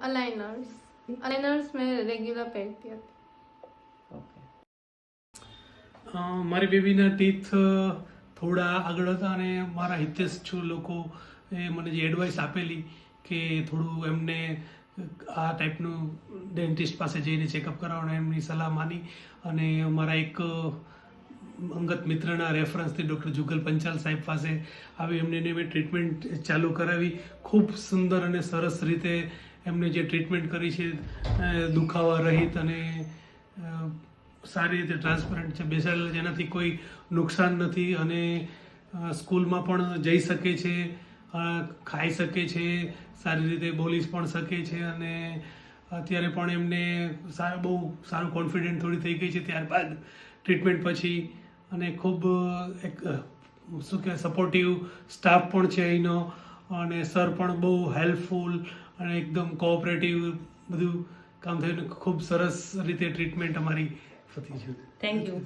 અલાઇનર્સ મેં રેગ્યુલર પહેરતી હતી. મારી બેબીના ટીથ થોડા આગળ હતા અને મારા હિતેશ લોકો એ મને જે એડવાઇસ આપેલી કે થોડું એમને આ ટાઈપનું ડેન્ટિસ્ટ પાસે જઈને ચેકઅપ કરાવવાનું એમની સલાહ માની અને મારા એક અંગત મિત્રના રેફરન્સથી ડૉક્ટર જુગલ પંચાલ સાહેબ પાસે આવી એમને મેં ટ્રીટમેન્ટ ચાલુ કરાવી. ખૂબ સુંદર અને સરસ રીતે એમને જે ટ્રીટમેન્ટ કરી છે દુખાવા રહિત અને સારી રીતે ટ્રાન્સપરન્ટ છે, બેસાડેલા જેનાથી કોઈ નુકસાન નથી અને સ્કૂલમાં પણ જઈ શકે છે, ખાઈ શકે છે, સારી રીતે બોલી પણ શકે છે અને અત્યારે પણ એમને બહુ સારું કોન્ફિડન્ટ થોડી થઈ ગઈ છે ત્યારબાદ ટ્રીટમેન્ટ પછી. અને ખૂબ એક શું કહેવાય સપોર્ટિવ સ્ટાફ પણ છે અહીંનો અને સર પણ બહુ હેલ્પફુલ અને એકદમ કોઓપરેટિવ બધું કામ થયું. ખૂબ સરસ રીતે ટ્રીટમેન્ટ અમારી થતી છે. Thank you.